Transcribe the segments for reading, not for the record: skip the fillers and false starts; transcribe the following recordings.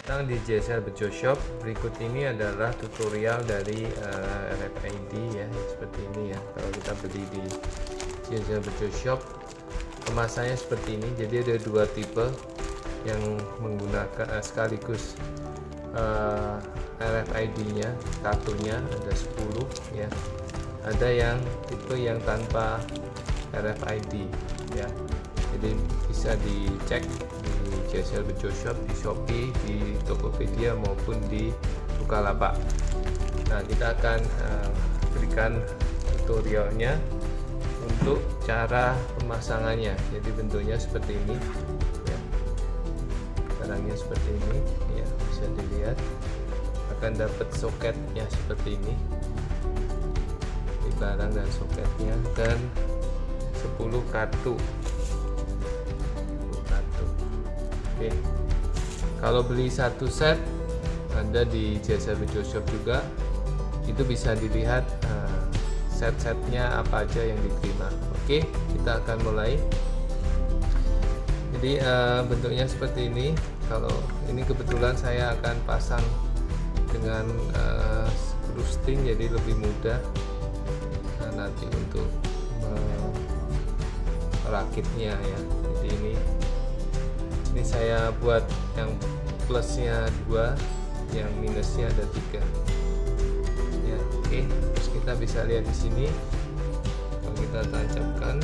Datang di JSL Bejo Shop. Berikut ini adalah tutorial dari RFID ya, seperti ini ya. Kalau kita beli di JSL Bejo Shop, kemasannya seperti ini. Jadi ada dua tipe yang menggunakan sekaligus RFID-nya, kartunya ada 10 ya. Ada yang tipe yang tanpa RFID ya. Jadi bisa dicek di JSL Bejo Shop, di Shopee, di Tokopedia maupun di Bukalapak. Nah, kita akan berikan tutorialnya untuk cara pemasangannya. Jadi bentuknya seperti ini ya. Barangnya seperti ini ya, bisa dilihat. Akan dapat soketnya seperti ini. Ini barang dan soketnya, dan 10 kartu. Oke. Kalau beli satu set, ada di JSL Bejo Shop juga, itu bisa dilihat set-setnya apa aja yang diterima. Oke, kita akan mulai. Jadi bentuknya seperti ini. Kalau ini kebetulan saya akan pasang dengan screw string, jadi lebih mudah nanti untuk merakitnya ya. Jadi ini saya buat yang plusnya 2, yang minusnya ada 3 ya. Oke, terus kita bisa lihat di sini kalau kita tancapkan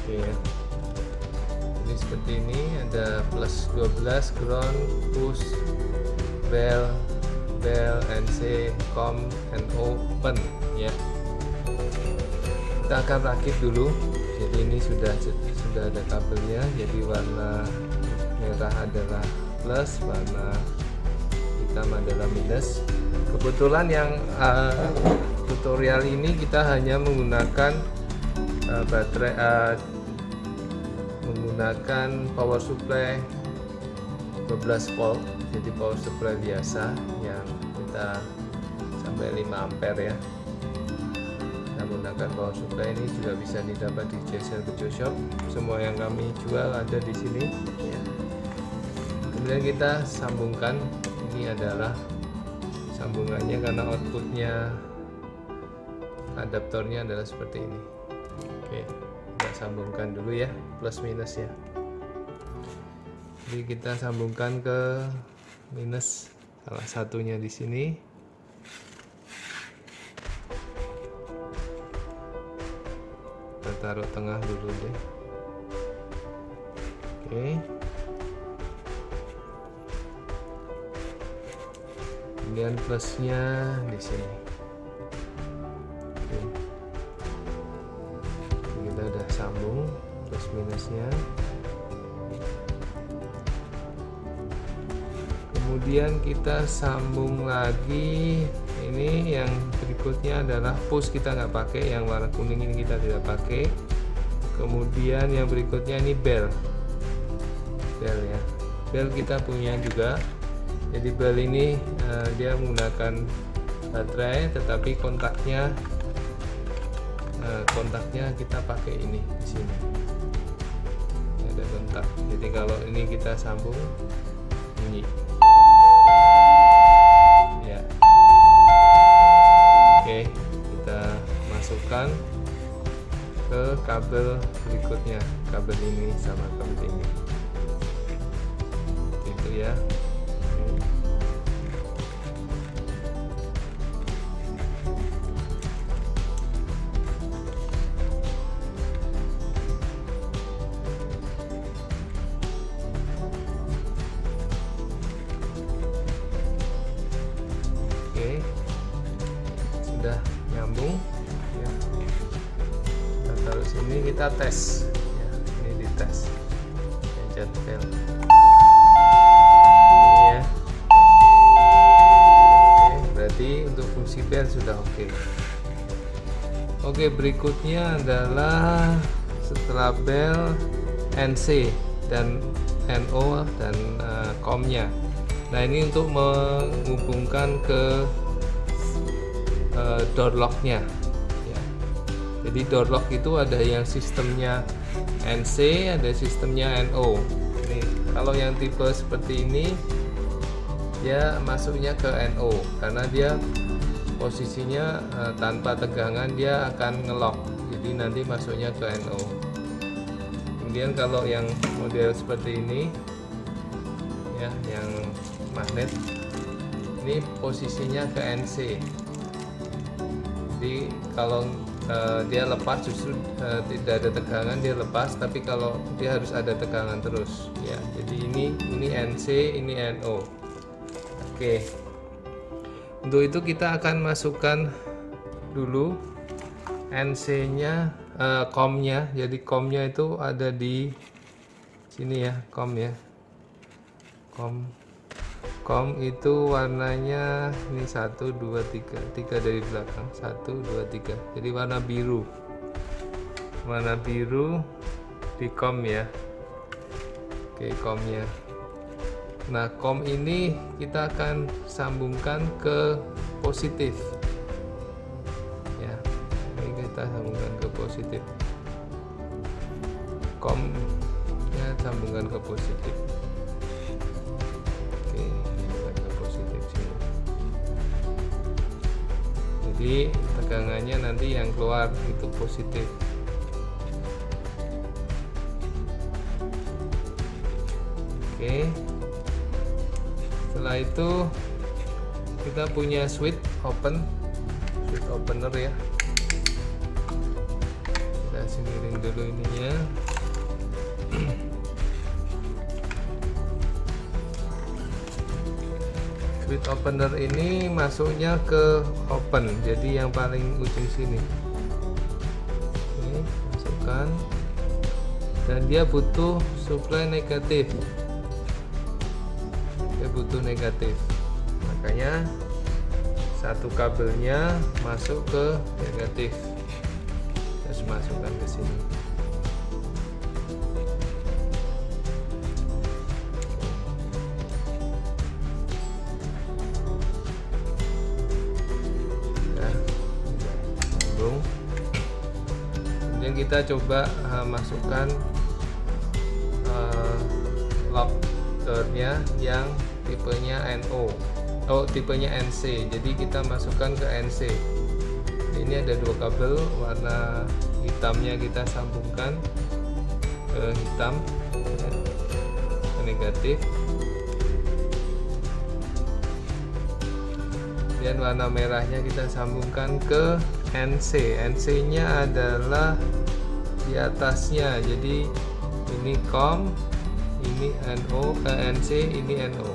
oke ya. Jadi seperti ini, ada plus 12, ground, push, bell, NC, com, and open ya. Kita akan rakit dulu. Jadi ini sudah ada kabelnya. Jadi warna merah adalah plus, warna hitam adalah minus. Kebetulan yang tutorial ini kita hanya menggunakan baterai, menggunakan power supply 12 volt. Jadi power supply biasa yang kita sampai 5 ampere ya. Menggunakan power supply ini juga bisa didapat di JSL Bejo Shop. Semua yang kami jual ada di sini ya. Kemudian kita sambungkan. Ini adalah sambungannya, karena outputnya adaptornya adalah seperti ini. Oke, kita sambungkan dulu ya, plus minus ya. Jadi kita sambungkan ke minus salah satunya di sini. Kita taruh tengah dulu deh. Oke. Kemudian plusnya di sini. Oke. Kita udah sambung plus minusnya. Kemudian kita sambung lagi. Ini yang berikutnya adalah push, kita nggak pakai, yang warna kuning ini kita tidak pakai. Kemudian yang berikutnya ini bell ya, bell kita punya juga. Jadi bell ini dia menggunakan baterai, tetapi kontaknya kita pakai ini di sini. Ini ada kontak. Jadi kalau ini kita sambung bunyi. Oke, kita masukkan ke kabel berikutnya, kabel ini sama kabel ini, gitu ya. Oke, sudah nyambung ya. Kita taruh sini, kita tes ya. Ini dites pencet bell ini ya. Oke, berarti untuk fungsi bell sudah oke. Oke, berikutnya adalah setelah bell, NC dan NO dan COM-nya. Nah, ini untuk menghubungkan ke door lock-nya ya. Jadi door lock itu ada yang sistemnya NC, ada sistemnya NO. Ini kalau yang tipe seperti ini dia masuknya ke NO karena dia posisinya tanpa tegangan dia akan ngelock, jadi nanti masuknya ke NO. Kemudian kalau yang model seperti ini ya, yang magnet ini posisinya ke NC, jadi kalau dia lepas justru tidak ada tegangan, dia lepas, tapi kalau dia harus ada tegangan terus ya. Jadi ini NC, ini NO. Oke, untuk itu kita akan masukkan dulu NC-nya, COM-nya. Jadi COM-nya itu ada di sini ya, COM ya. COM itu warnanya ini 1 2 3 dari belakang, 1 2 3. Jadi warna biru di COM ya. Oke, COM-nya. Nah, COM ini kita akan sambungkan ke positif ya. Ini kita sambungkan ke positif, COM-nya sambungkan ke positif. Oke, sambungkan ke positif sini. Jadi tegangannya nanti yang keluar itu positif. Oke, setelah itu kita punya switch opener ya. Kita singkirin dulu ininya. Switch opener ini masuknya ke open, jadi yang paling ujung sini. Oke, masukkan, dan dia butuh supply negatif. Butuh negatif, makanya satu kabelnya masuk ke negatif, terus masukkan ke sini. Nah, sambung. Kemudian kita coba masukkan lock door-nya yang tipenya NO, tipenya NC. Jadi kita masukkan ke NC. Ini ada dua kabel warna hitamnya, kita sambungkan ke hitam ya, ke negatif. Dan warna merahnya kita sambungkan ke NC. NC-nya adalah di atasnya. Jadi ini COM, ini NO, NC, ini NO.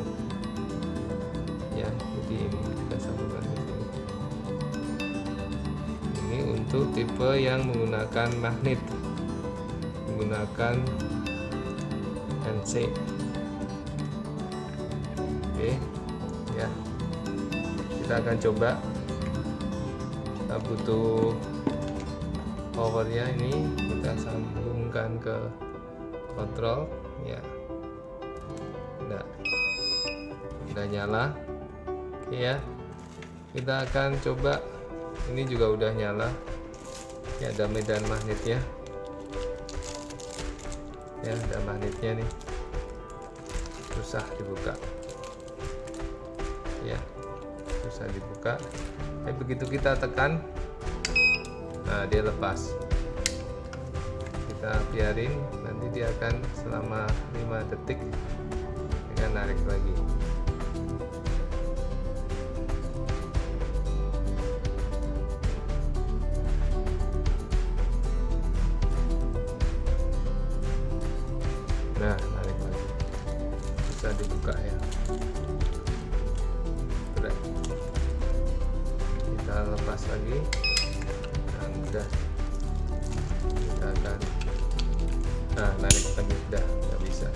Ya, jadi ini kita sambungkan ke sini. Ini untuk tipe yang menggunakan magnet, menggunakan NC. Oke, ya. Kita akan coba. Kita butuh powernya, ini kita sambungkan ke kontrol ya. Udah nyala. Oke ya, kita akan coba. Ini juga udah nyala ya, ada medan magnet ya. Ya, ada magnetnya nih, susah dibuka ya, susah dibuka. Begitu kita tekan, nah dia lepas. Kita biarin, nanti dia akan selama 5 detik dengan narik lagi. Nah, narik lagi, bisa dibuka ya. Udah, kita lepas lagi. Nah, udah, kita akan narik lagi, udah nggak bisa.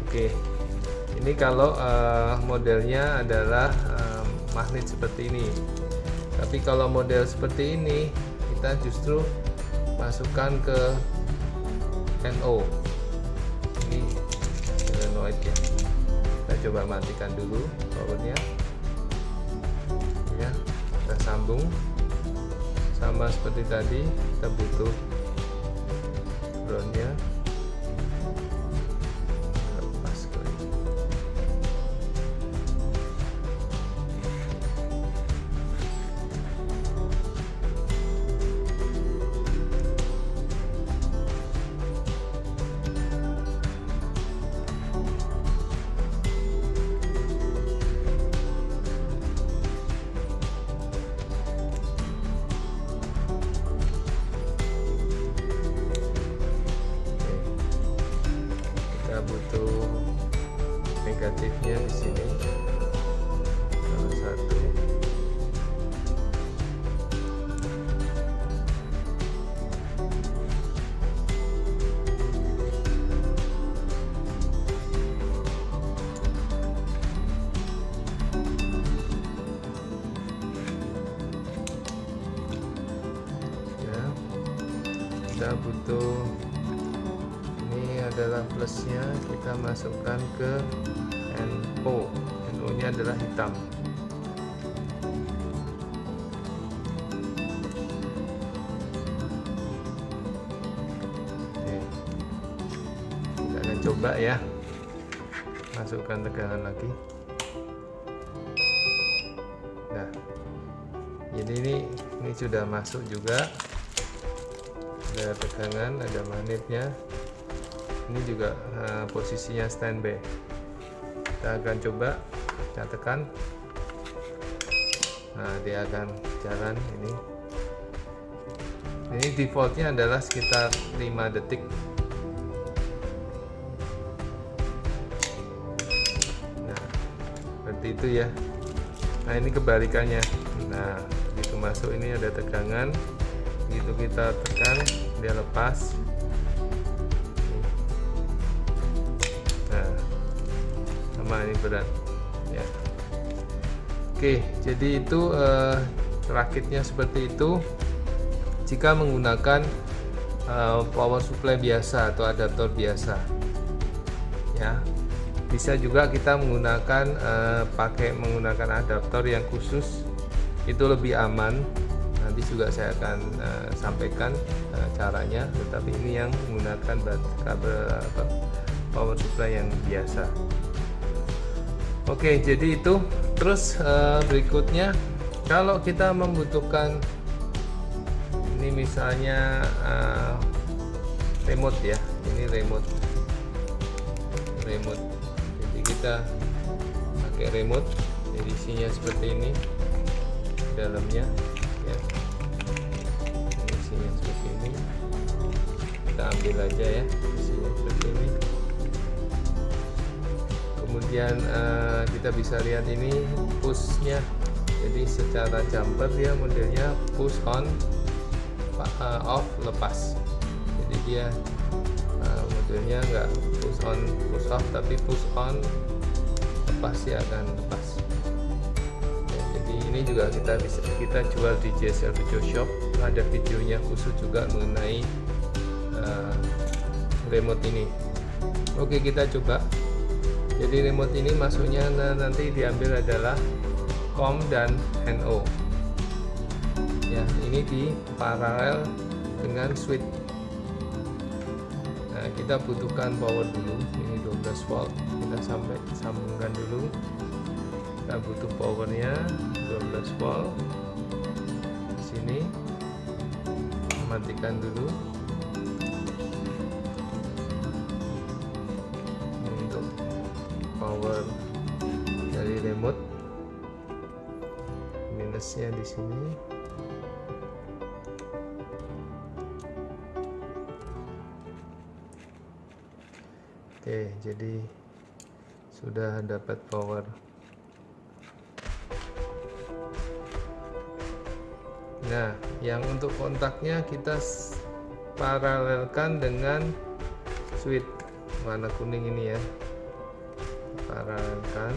Oke, ini kalau modelnya adalah magnet seperti ini. Tapi kalau model seperti ini, kita justru masukkan ke NO. Ini solenoid ya. Kita coba matikan dulu powernya. Ya, kita sambung sama seperti tadi, kita butuh groundnya. Lepas klik. Butuh negatifnya di sini, salah satu. Ya, kita butuh, adalah plusnya, kita masukkan ke NO. NO nya adalah hitam. Oke. Kita akan coba ya, masukkan tegangan lagi. Nah, jadi ini sudah masuk juga, ada tegangan, ada magnetnya. Ini juga posisinya standby. Kita akan coba, kita tekan. Nah, dia akan jalan ini. Ini defaultnya adalah sekitar 5 detik. Nah, seperti itu ya. Nah, ini kebalikannya. Nah, begitu masuk ini ada tegangan, begitu kita tekan dia lepas. Ini berat ya. Oke, jadi itu rakitnya seperti itu. Jika menggunakan power supply biasa atau adaptor biasa ya, bisa juga kita menggunakan menggunakan adaptor yang khusus, itu lebih aman. Nanti juga saya akan sampaikan caranya, tetapi ini yang menggunakan kabel power supply yang biasa. Oke, jadi itu. Terus berikutnya, kalau kita membutuhkan ini misalnya remote ya, ini remote. Jadi kita pakai remote, jadi isinya seperti ini dalamnya ya. Isinya seperti ini, kita ambil aja ya, isinya seperti ini. Kemudian kita bisa lihat ini pushnya, jadi secara jumper dia modelnya push on, off, lepas. Jadi dia modelnya nggak push on push off, tapi push on, lepas dia akan lepas ya. Jadi ini juga kita jual di JSL Video Shop, ada videonya khusus juga mengenai remote ini. Oke, kita coba. Jadi remote ini masuknya nanti diambil adalah COM dan NO ya, ini di paralel dengan switch. Nah, kita butuhkan power dulu, ini 12 volt, kita sambungkan dulu. Kita butuh powernya 12 volt. Di sini matikan dulu. Power dari remote, minusnya di sini. Oke, jadi sudah dapat power. Nah, yang untuk kontaknya kita paralelkan dengan switch warna kuning ini ya. Paralelkan.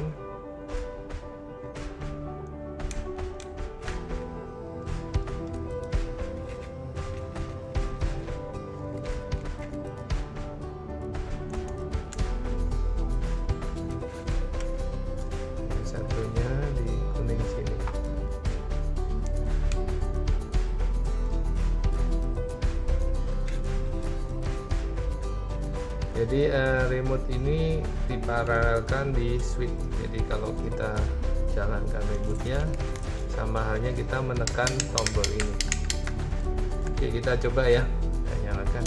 Satunya di kuning sini. Jadi remote ini diparalelkan di switch. Jadi kalau kita jalankan remote-nya, sama halnya kita menekan tombol ini. Oke, kita coba ya. Kita nyalakan.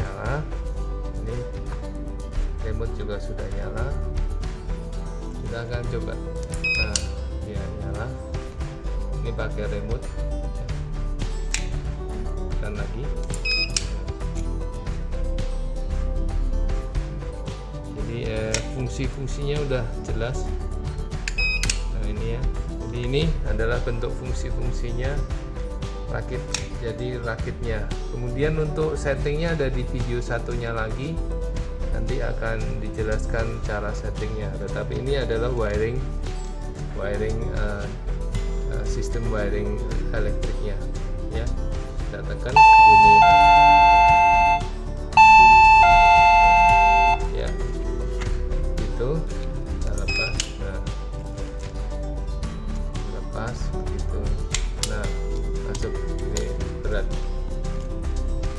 Nyala. Ini remote juga sudah nyala. Kita akan coba. Nah, ya nyala. Ini pakai remote. Dan lagi. Jadi fungsi-fungsinya udah jelas. Nah ini ya. Jadi ini adalah bentuk fungsi-fungsinya rakit. Jadi rakitnya. Kemudian untuk settingnya ada di video satunya lagi. Nanti akan dijelaskan cara settingnya. Tetapi ini adalah wiring sistem wiring elektriknya. Ya, kita tekan bunyi. Ya, itu kita lepas. Nah, lepas begitu. Nah, masuk. Ini berat.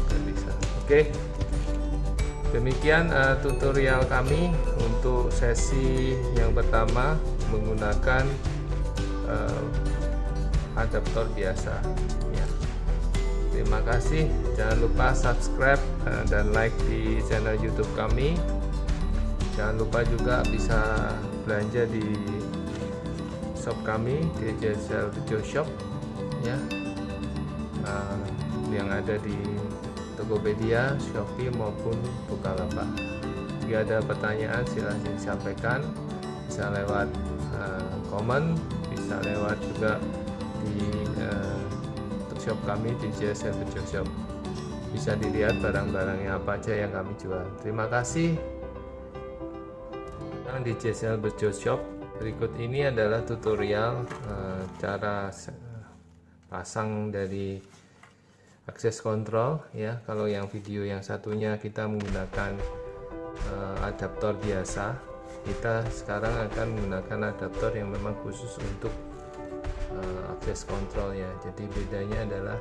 Nggak bisa. Oke. Demikian tutorial kami untuk sesi yang pertama menggunakan adaptor biasa ya. Terima kasih, jangan lupa subscribe dan like di channel YouTube kami. Jangan lupa juga bisa belanja di shop kami di JSL Bejo Shop ya, yang ada di Tokopedia, Shopee maupun Bukalapak. Jika ada pertanyaan silahkan disampaikan, bisa lewat komen, bisa lewat juga di shop kami di JSL Bejo Shop. Bisa dilihat barang-barangnya apa aja yang kami jual. Terima kasih. Di JSL Bejo Shop, berikut ini adalah tutorial cara pasang dari akses kontrol ya. Kalau yang video yang satunya kita menggunakan adaptor biasa, kita sekarang akan menggunakan adaptor yang memang khusus untuk akses kontrol ya. Jadi bedanya adalah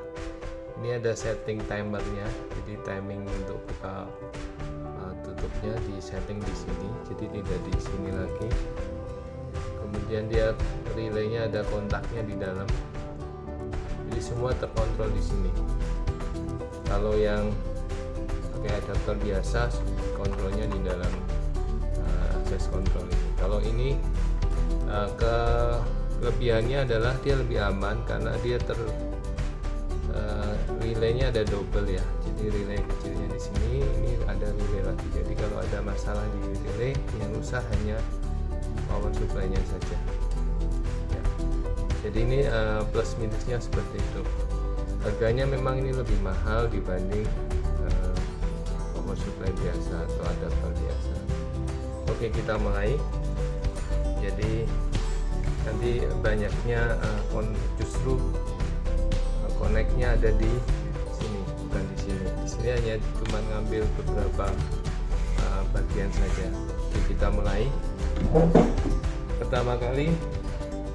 ini ada setting timernya, jadi timing untuk buka tutupnya di setting di sini, jadi tidak di sini lagi. Kemudian dia relaynya ada kontaknya di dalam, jadi semua terkontrol di sini. Kalau yang pakai adaptor biasa, kontrolnya di dalam akses kontrol ini. Kalau ini kelebihannya adalah dia lebih aman karena dia relaynya ada double ya. Jadi relay kecilnya di sini, ini ada relay lagi. Jadi kalau ada masalah di relay, yang rusak hanya power supply-nya saja. Ya. Jadi ini plus minusnya seperti itu. Harganya memang ini lebih mahal dibanding power supply biasa atau adaptor biasa. Oke, kita mulai. Jadi nanti banyaknya justru connect-nya ada di sini, bukan di sini. Di sini hanya cuma ngambil beberapa bagian saja. Oke, kita mulai. Pertama kali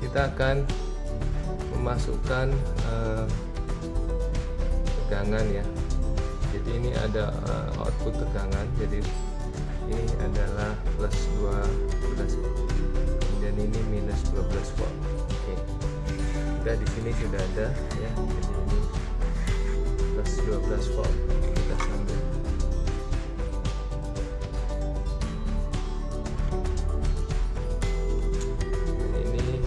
kita akan memasukkan tegangan ya. Jadi ini ada output tegangan. Jadi ini adalah plus 12, kemudian ini minus 12 volt. Oke. Kita di sini sudah ada ya. Jadi ini plus 12 volt. Kita sambung. Dan ini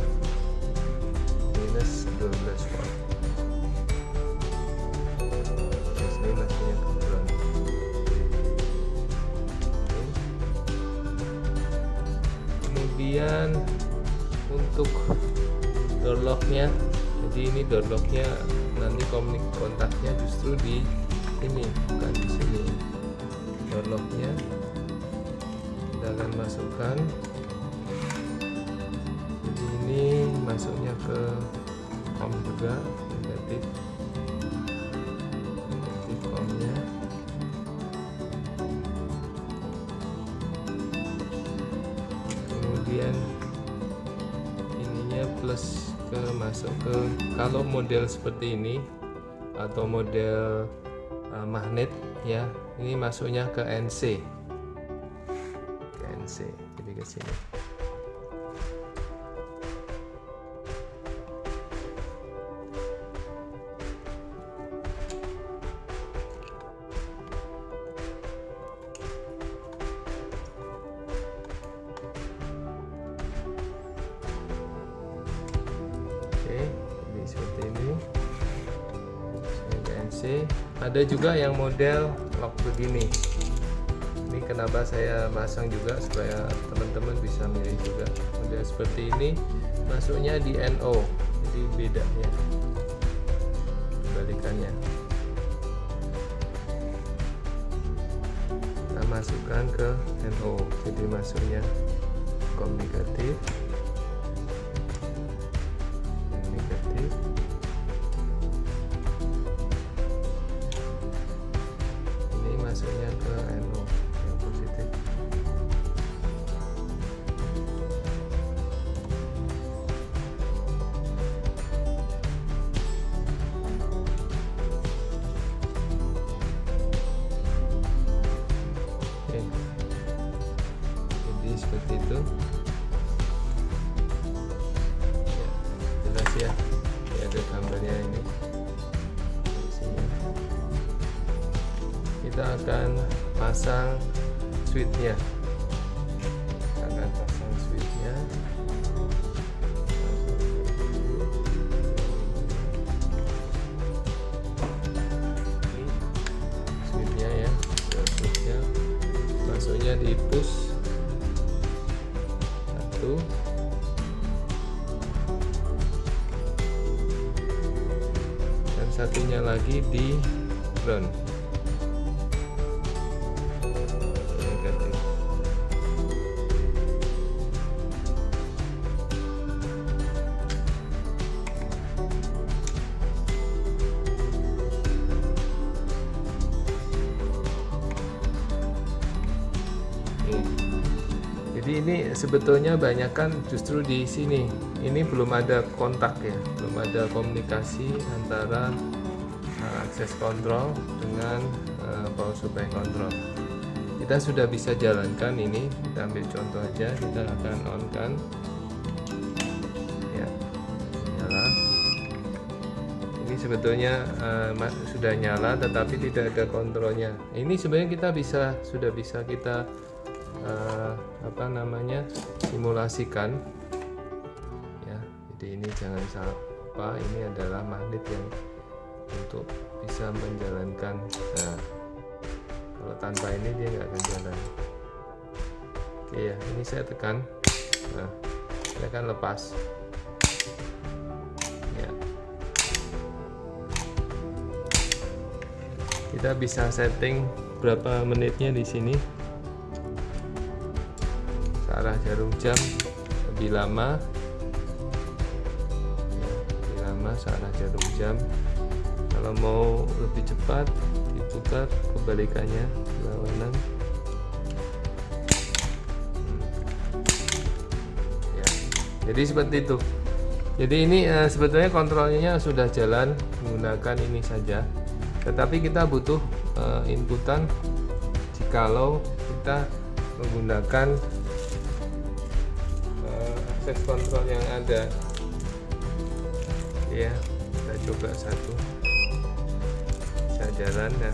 minus 12 volt. Kemudian untuk door lock-nya, jadi ini door lock-nya nanti kontaknya justru di ini, bukan di sini. Door lock-nya kita akan masukkan. Jadi ini masuknya ke COM juga, negatif COM-nya. Kemudian ininya plus masuk ke, kalau model seperti ini atau model magnet ya. Ini masuknya ke NC, jadi ke sini. Jadi seperti ini. Ada juga yang model lock begini. Ini kenapa saya masang juga supaya teman-teman bisa milih juga. Model seperti ini masuknya di NO, jadi beda ya kebalikannya. Kita masukkan ke NO, jadi masuknya kom negatif. Masuknya ke NO yang positif. Oke. Jadi seperti itu ya, jelas ya. Ini ada gambarnya ini. Kita akan pasang switchnya. Switchnya ya, switchnya masuknya di push 1, dan satunya lagi di ground. Jadi ini sebetulnya banyakkan justru di sini. Ini belum ada kontak ya, belum ada komunikasi antara akses kontrol dengan power supply kontrol. Kita sudah bisa jalankan ini. Kita ambil contoh aja, kita akan on kan. Ya, nyala. Ini sebetulnya sudah nyala, tetapi tidak ada kontrolnya. Ini sebenarnya kita sudah bisa kita simulasikan ya. Jadi ini jangan salah, ini adalah magnet yang untuk bisa menjalankan. Nah, kalau tanpa ini dia nggak akan jalan. Oke ya, ini saya tekan. Nah, dia akan lepas ya. Kita bisa setting berapa menitnya di sini. Arah jarum jam lebih lama searah jarum jam. Kalau mau lebih cepat diputar kebalikannya berlawanan ya. Jadi seperti itu. Jadi ini sebetulnya kontrolnya sudah jalan menggunakan ini saja, tetapi kita butuh inputan jikalau kita menggunakan akses kontrol yang ada ya. Kita coba satu, bisa jalan ya.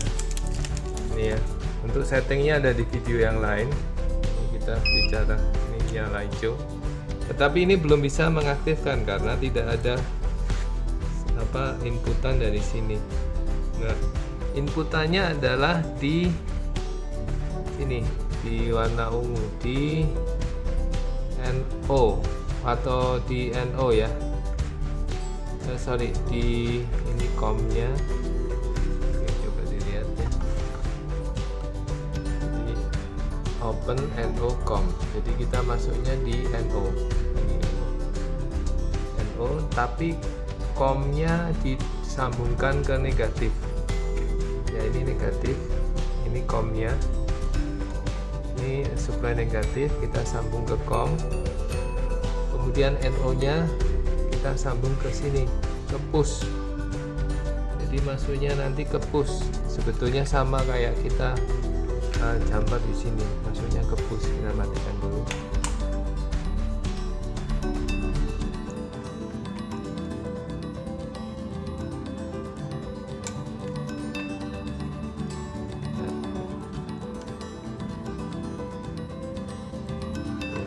Ini ya, untuk settingnya ada di video yang lain. Ini kita bicara ini nyala hijau, tetapi ini belum bisa mengaktifkan karena tidak ada inputan dari sini. Nah, inputannya adalah di sini, di warna ungu, di NO atau di NO ya. Sorry, di ini COM-nya. Oke, coba dilihat ya. Jadi open NO COM. Jadi kita masuknya di NO. Ini NO, tapi COM-nya disambungkan ke negatif. Ya, ini negatif. Ini COM-nya. Ini supply negatif, kita sambung ke COM. Kemudian NO nya kita sambung ke sini, ke push. Jadi jadi masuknya nanti ke push. Sebetulnya sama kayak kita jumper di sini, masuknya ke push. Kita matikan dulu.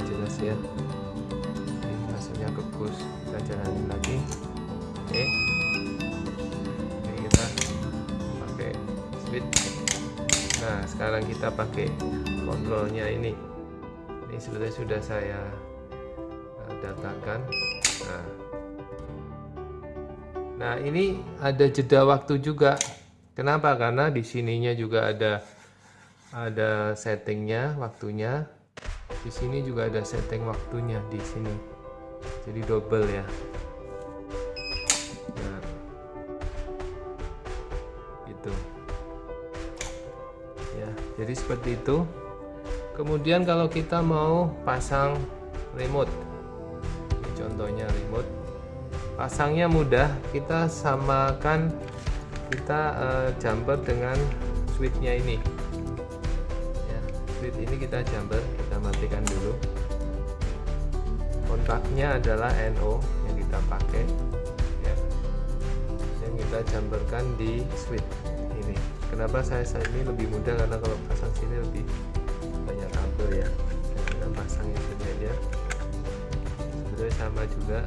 Jelas ya, ini masuknya ke push. Kita jalanin lagi. Oke, kita pakai switch. Nah, sekarang kita pakai kontrolnya ini sebetulnya sudah saya datakan. Nah, ini ada jeda waktu juga. Kenapa? Karena di sininya juga ada settingnya, waktunya. Di sini juga ada setting waktunya di sini. Jadi double ya. Nah, gitu. Ya, jadi seperti itu. Kemudian kalau kita mau pasang remote, ini contohnya remote, pasangnya mudah. Kita samakan, kita jumper dengan switchnya ini ya. Switch ini kita jumper, kita matikan dulu. Kontaknya adalah NO yang kita pakai ya, yang kita jumperkan di switch ini. Kenapa saya ini lebih mudah, karena kalau pasang sini lebih banyak kabel ya. Kita pasangnya sini aja, sebetulnya sama juga.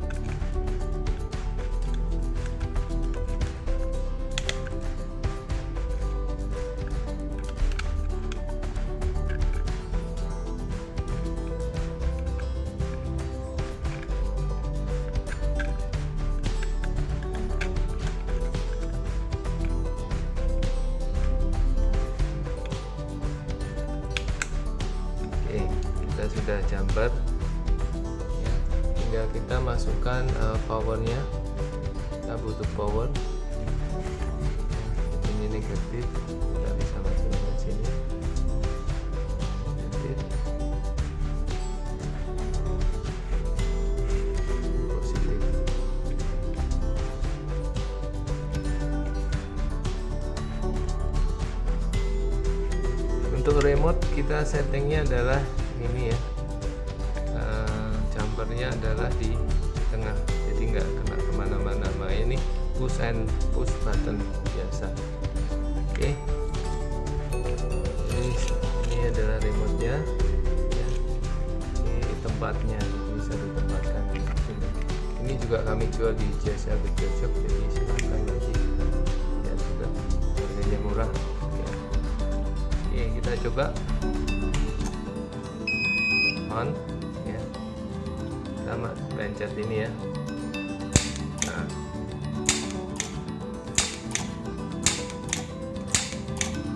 Kita sudah jumper ya, tinggal kita masukkan powernya. Kita butuh power, ini negatif, kita bisa masukkan sini negatif, positif. Untuk remote kita settingnya adalah ini ya, jumpernya adalah di tengah, jadi nggak kena kemana-mana. Ini push button biasa. Oke, ini adalah remote nya ya. Ini tempatnya, bisa ditempatkan di sini. Ini juga kami jual di JSL Video Shop, jadi silahkan nanti ya, juga harganya murah ya. Oke, kita coba on ya, sama pencet ini ya. Nah,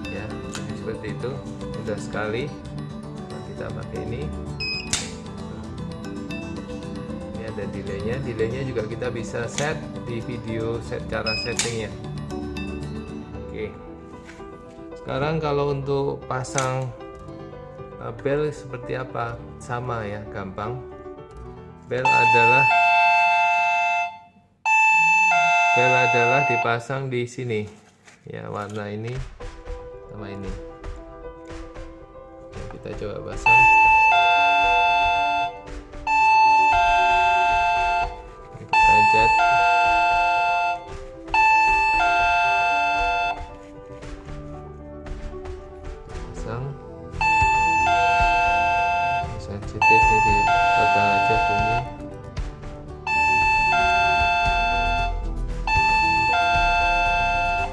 ya, jadi seperti itu, mudah sekali. Nah, kita pakai ini. Ini ada delaynya juga kita bisa set di video, set cara settingnya. Oke, sekarang kalau untuk pasang bel seperti apa? Sama ya, gampang. Bel adalah dipasang di sini ya, warna ini sama ini ya, kita coba pasang. Kita pencet, pasang. Sensitif, jadi total aja bunyi.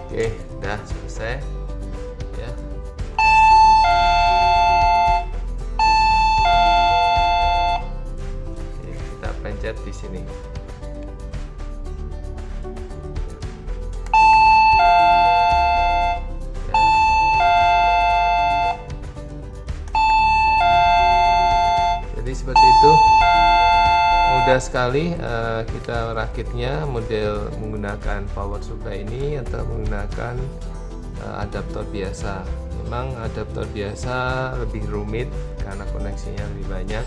Oke, udah selesai ya. Oke, kita pencet di sini. Jadi seperti itu, mudah sekali kita rakitnya, model menggunakan power supply ini atau menggunakan adaptor biasa. Memang adaptor biasa lebih rumit karena koneksinya lebih banyak.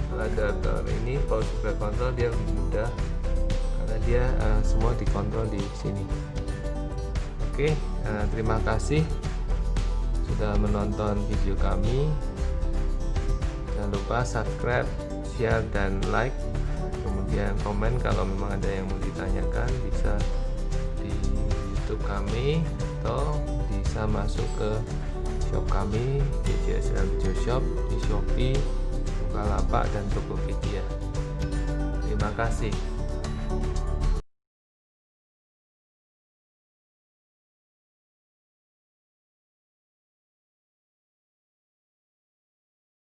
Kalau adaptor ini power supply control dia lebih mudah karena dia semua dikontrol di sini. Oke, terima kasih sudah menonton video kami. Jangan lupa subscribe, share, dan like. Kemudian komen kalau memang ada yang mau ditanyakan, bisa di YouTube kami atau bisa masuk ke shop kami di JSL Video Shop, di Shopee, Bukalapak, dan Tokopedia. Terima kasih.